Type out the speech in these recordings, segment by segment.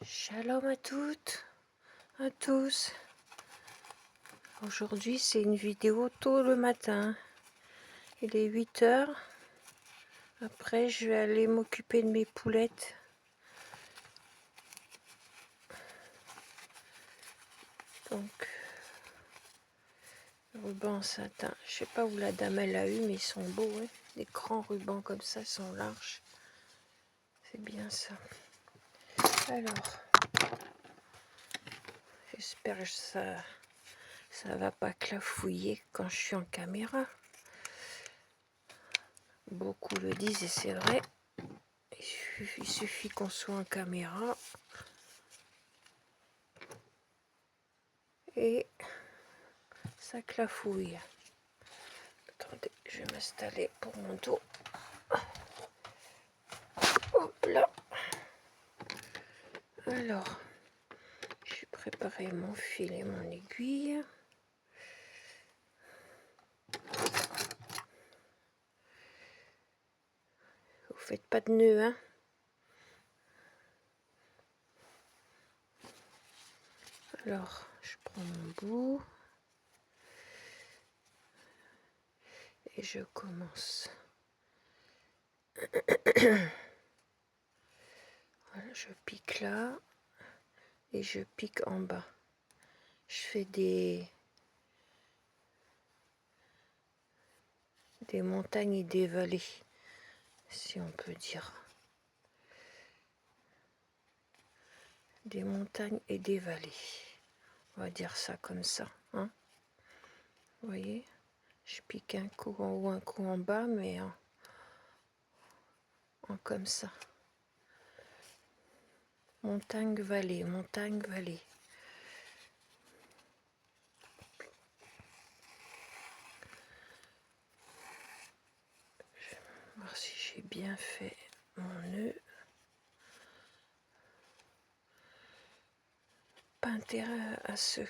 Shalom à toutes, à tous. Aujourd'hui c'est une vidéo tôt le matin. Il est 8 heures. Après je vais aller m'occuper de mes poulettes. Donc, ruban en satin. Je sais pas où la dame elle a eu, mais ils sont beaux. Hein. Des grands rubans comme ça sont larges. C'est bien ça. Alors, j'espère que ça va pas clafouiller quand je suis en caméra. Beaucoup le disent et c'est vrai. Il suffit qu'on soit en caméra. Et ça clafouille. Attendez, je vais m'installer pour mon dos. Hop là. Alors, j'ai préparé mon fil et mon aiguille. Vous faites pas de nœud, hein? Alors, je prends mon bout et je commence. Voilà, je pique là et je pique en bas. Je fais des montagnes et des vallées, si on peut dire. Des montagnes et des vallées. On va dire ça comme ça, hein? Vous voyez? Je pique un coup en haut, un coup en bas, mais en comme ça. Montagne, vallée, montagne, vallée. Je vais voir si j'ai bien fait mon nœud. Pas intérêt à se...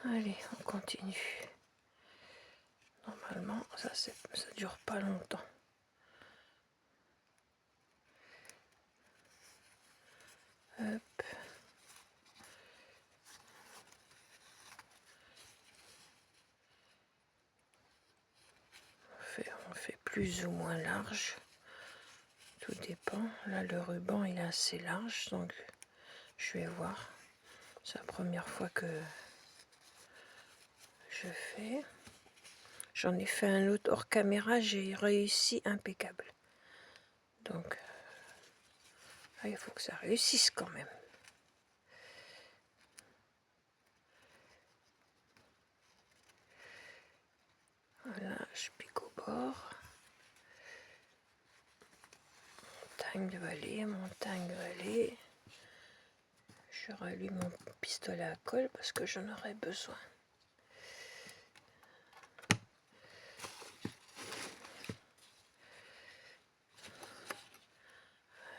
Allez, on continue. Normalement, ça dure pas longtemps. Hop. On fait plus ou moins large. Tout dépend. Là, le ruban, il est assez large, donc je vais voir. C'est la première fois que je fais. J'en ai fait un autre hors caméra, j'ai réussi impeccable. Donc, là, il faut que ça réussisse quand même. Voilà, je pique au bord. Montagne, vallée, montagne, vallée. Je rallume mon pistolet à colle parce que j'en aurai besoin.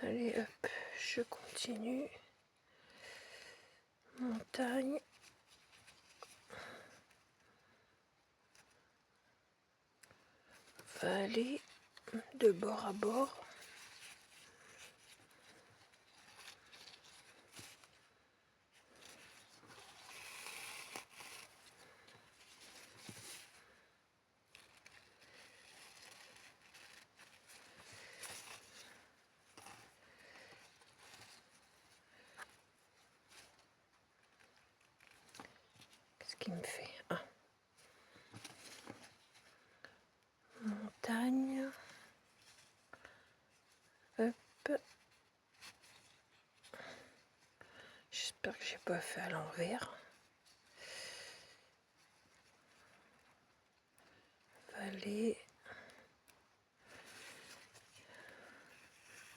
Allez, hop, je continue. Montagne. Vallée, de bord à bord. Qu'est-ce qu'il me fait? Ah. Montagne. Hop. J'espère que j'ai pas fait à l'envers. Vallée.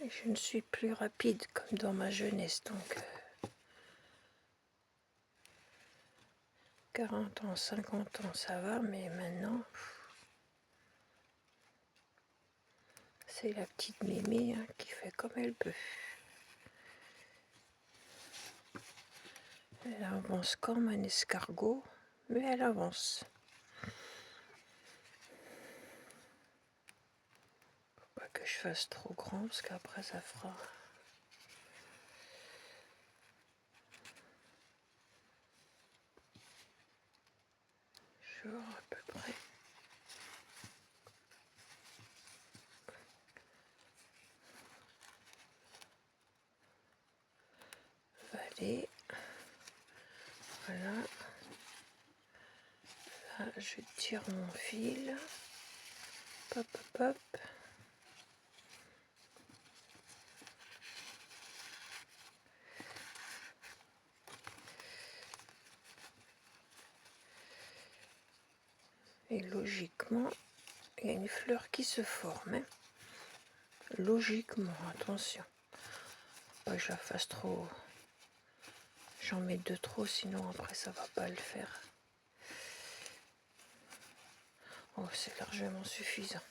Et je ne suis plus rapide comme dans ma jeunesse, donc 40 ans, 50 ans, ça va, mais maintenant, c'est la petite mémé hein, qui fait comme elle peut. Elle avance comme un escargot, mais elle avance. Faut pas que je fasse trop grand parce qu'après ça fera... Genre à peu près. Allez, voilà. Là, je tire mon fil. Hop, hop, hop. Et logiquement, il y a une fleur qui se forme. Hein. Logiquement, attention. Pas que je la fasse trop. J'en mets deux trop, sinon après ça va pas le faire. Oh, c'est largement suffisant.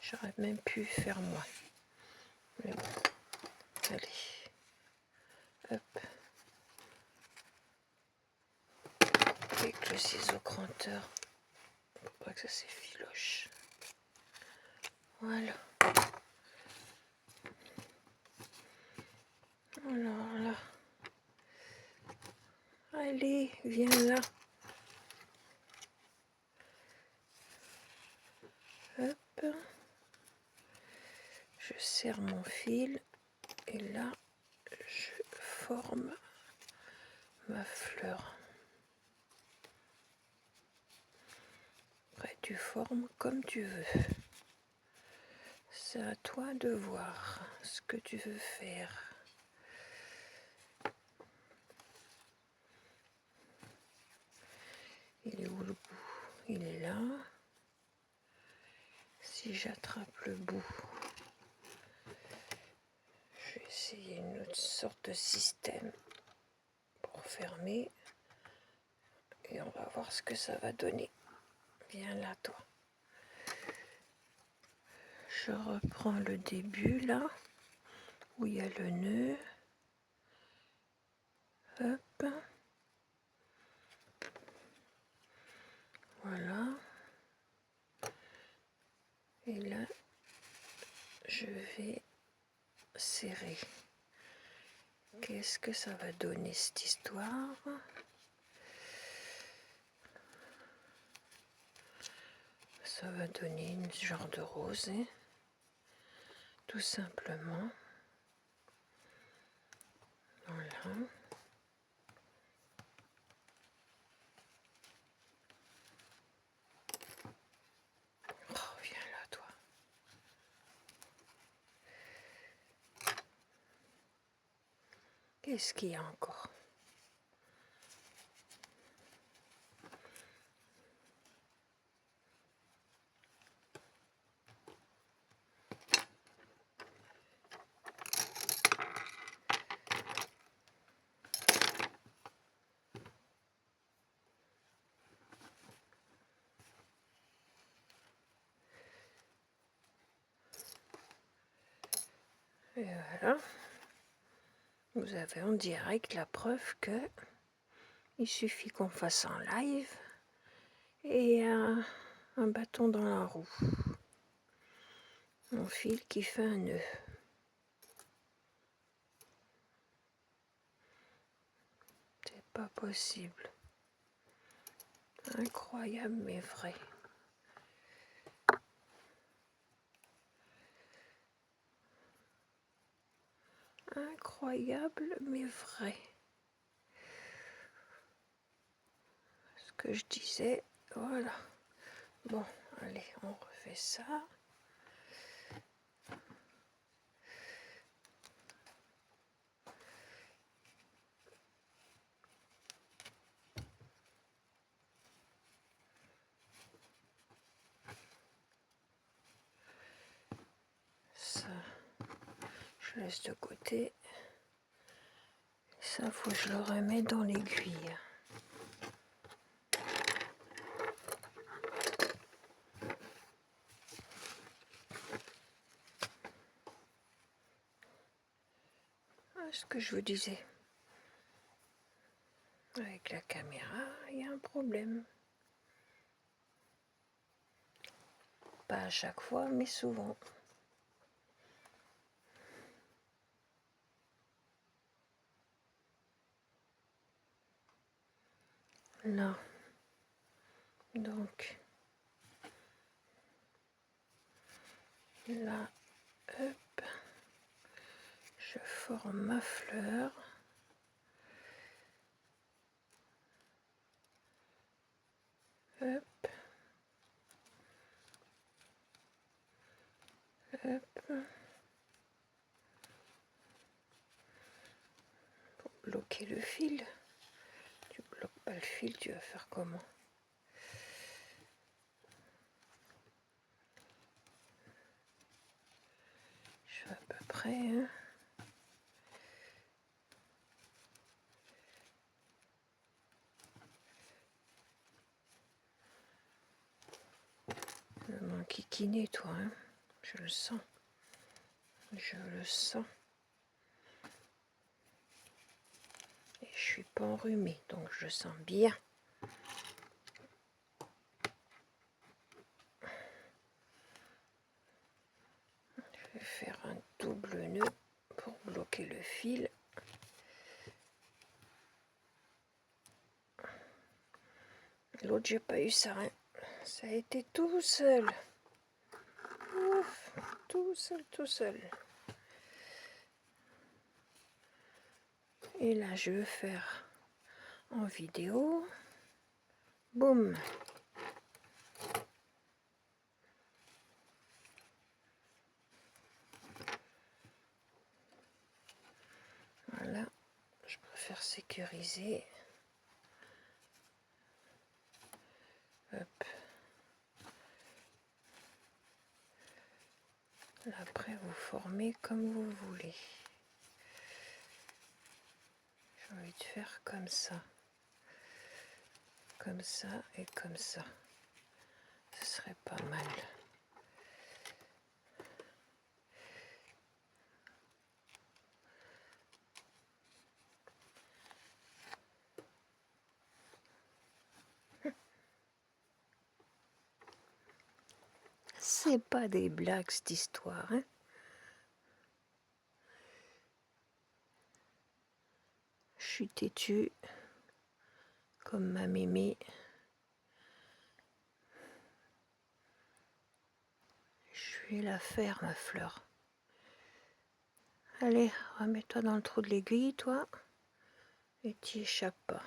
J'aurais même pu faire moins. Mais bon, allez. Hop. Avec le ciseau cranteur. Faut pas que ça s'effiloche. Voilà. Alors là. Allez, viens là. Hop. Je serre mon fil. Et là, je forme ma fleur. Après, tu formes comme tu veux. C'est à toi de voir ce que tu veux faire. Il est où le bout? Il est là. Si j'attrape le bout, je vais essayer une autre sorte de système pour fermer. Et on va voir ce que ça va donner. Viens là, toi. Je reprends le début là, où il y a le nœud. Hop. Voilà. Et là, je vais serrer. Qu'est-ce que ça va donner cette histoire? Ça va donner une genre de rosée, tout simplement. Voilà. Oh, viens là, toi. Qu'est-ce qu'il y a encore? Et voilà. Vous avez en direct la preuve que il suffit qu'on fasse en live et un bâton dans la roue. Mon fil qui fait un nœud. C'est pas possible. Incroyable mais vrai. Incroyable mais vrai. Ce que je disais, voilà. Bon, allez, on refait ça. Ça, je laisse de côté. Ça, faut que je le remette dans l'aiguille. Ce que je vous disais. Avec la caméra, il y a un problème. Pas à chaque fois, mais souvent. Là. Donc, là, hop, je forme ma fleur. Hop. Hop. Pour bloquer le fil. Tu bloques pas le fil, tu vas faire comment? Je fais à peu près, hein. Mon kikiné, toi, hein. Je le sens. Je le sens. Et je suis pas enrhumée, donc je sens bien. Je vais faire un double nœud pour bloquer le fil. L'autre, j'ai pas eu ça, hein. Ça a été tout seul. Ouf, tout seul, tout seul. Et là, je vais faire en vidéo. Boum. Voilà, je préfère sécuriser. Hop. Là, après, vous formez comme vous voulez. J'ai envie de faire comme ça. Comme ça et comme ça. Ce serait pas mal. C'est pas des blagues cette histoire, hein. Je suis têtue comme ma mémé. Je vais la faire, ma fleur. Allez, remets-toi dans le trou de l'aiguille, toi. Et tu échappes pas.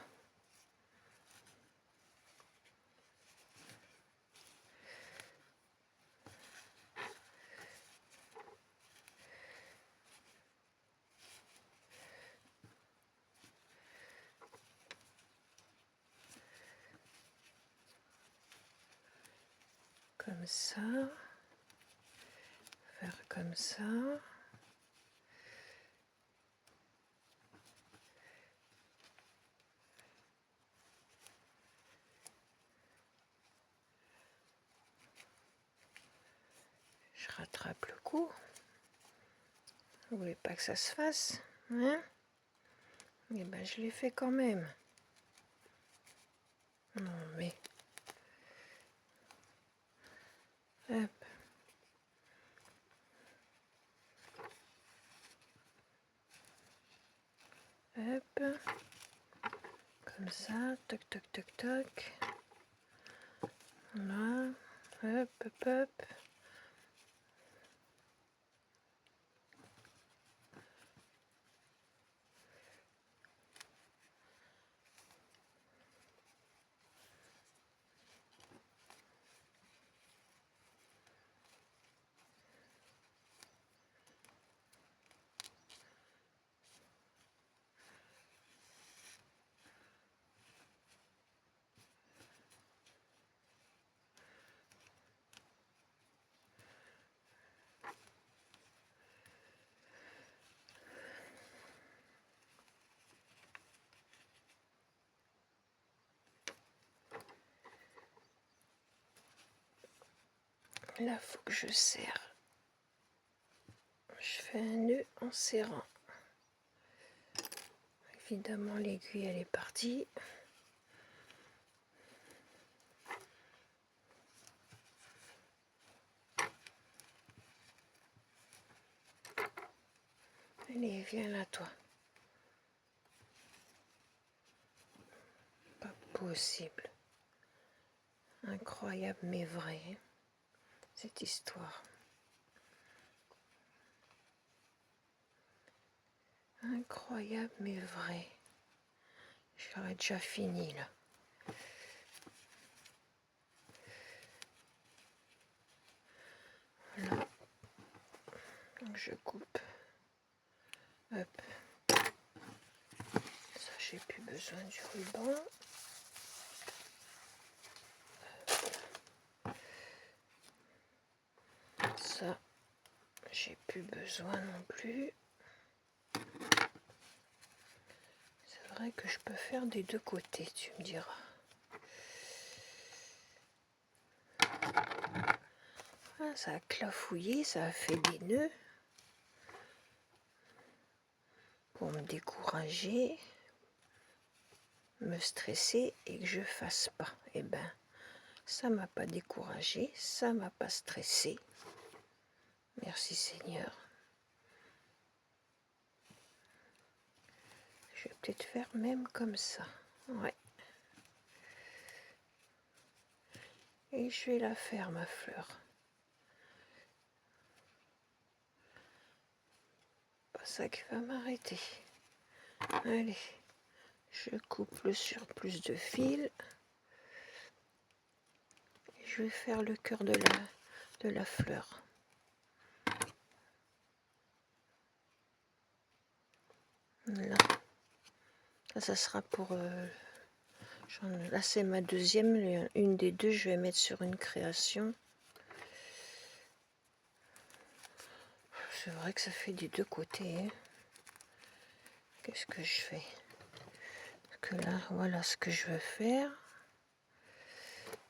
Comme ça. Faire comme ça. Je rattrape le coup. Vous voulez pas que ça se fasse, hein? Eh ben, je l'ai fait quand même. Non, mais... Hop. Hop. Comme ça. Toc, toc, toc, toc. Voilà. Hop, hop, hop. Là, il faut que je serre. Je fais un nœud en serrant. Il Évidemment, l'aiguille, elle est partie. Allez, viens là, toi. Pas possible. Incroyable, mais vrai, hein, cette histoire. Incroyable, mais vrai. J'aurais déjà fini, là. Voilà. Donc, je coupe. Hop. Ça, j'ai plus besoin du ruban. Ça, j'ai plus besoin non plus. C'est vrai que je peux faire des deux côtés, tu me diras. Ah, ça a clafouillé, ça a fait des nœuds. Pour me décourager, me stresser et que je fasse pas. Eh ben, ça m'a pas découragé, ça m'a pas stressé. Merci Seigneur. Je vais peut-être faire même comme ça. Ouais. Et je vais la faire, ma fleur. Pas ça qui va m'arrêter. Allez, je coupe le surplus de fil. Et je vais faire le cœur de la fleur. Là. Ça sera pour... là, c'est ma deuxième. Une des deux, je vais mettre sur une création. C'est vrai que ça fait des deux côtés. Hein. Qu'est-ce que je fais? Parce que là, voilà ce que je veux faire.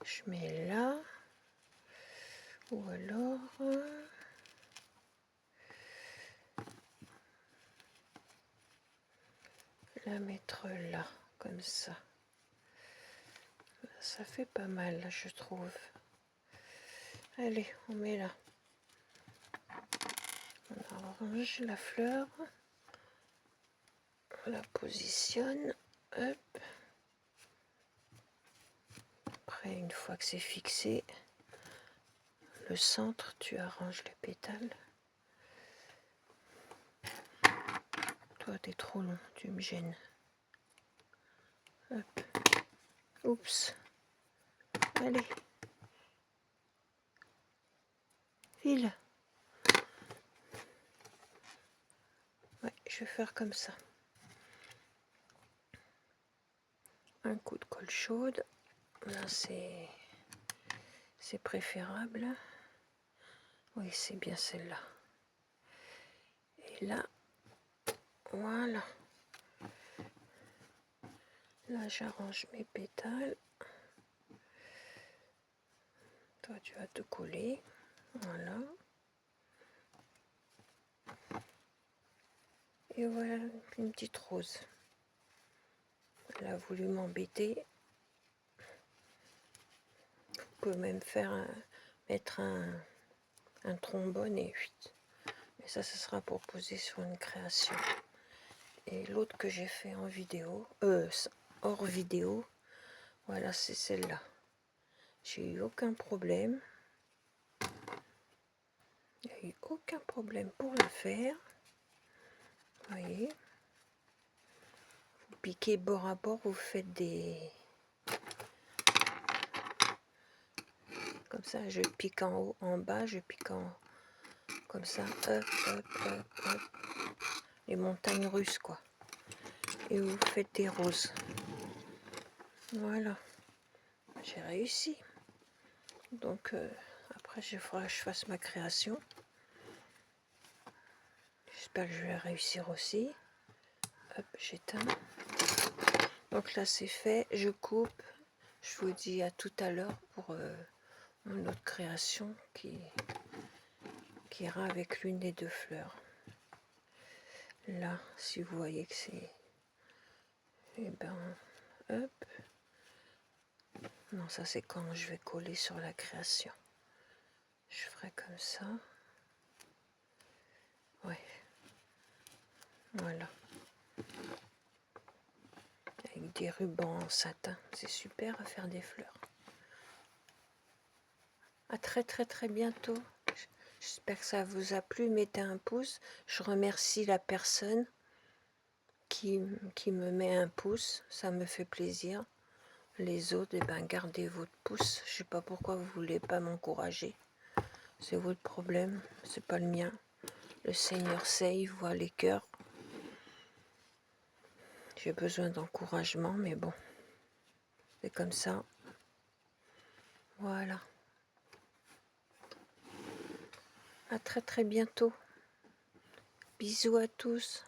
Je mets là. Ou alors... la mettre là, comme ça. Ça fait pas mal, là, je trouve. Allez, on met là. On arrange la fleur. On la positionne. Hop. Après, une fois que c'est fixé, le centre, tu arranges les pétales. Toi, t'es trop long, tu me gênes. Hop. Oups. Allez. File. Ouais, je vais faire comme ça. Un coup de colle chaude. Là, c'est préférable. Oui, c'est bien celle-là. Et là, voilà. Là, j'arrange mes pétales. Toi, tu vas te coller. Voilà. Et voilà une petite rose. Elle a voulu m'embêter. Vous pouvez même mettre un trombone et vite. Mais ça sera pour poser sur une création. Et l'autre que j'ai fait en vidéo, hors vidéo, voilà, c'est celle-là. J'ai eu aucun problème. Il n'y a eu aucun problème pour la faire. Vous voyez. Vous piquez bord à bord, vous faites des... Comme ça, je pique en haut, en bas, je pique en... Comme ça, hop, hop, hop, hop. Les montagnes russes, quoi. Et vous faites des roses. Voilà. J'ai réussi. Donc, après, il faudra que je fasse ma création. J'espère que je vais réussir aussi. Hop, j'éteins. Donc là, c'est fait. Je coupe. Je vous dis à tout à l'heure pour une autre création qui ira avec l'une des deux fleurs. Là, si vous voyez que c'est Et ben, hop. Non, ça c'est quand je vais coller sur la création. Je ferai comme ça. Ouais. Voilà. Avec des rubans en satin. C'est super à faire des fleurs. À très bientôt. J'espère que ça vous a plu. Mettez un pouce. Je remercie la personne qui me met un pouce. Ça me fait plaisir. Les autres, eh ben, gardez votre pouce. Je sais pas pourquoi vous voulez pas m'encourager. C'est votre problème. C'est pas le mien. Le Seigneur sait, il voit les cœurs. J'ai besoin d'encouragement, mais bon. C'est comme ça. Voilà. À très bientôt. Bisous à tous.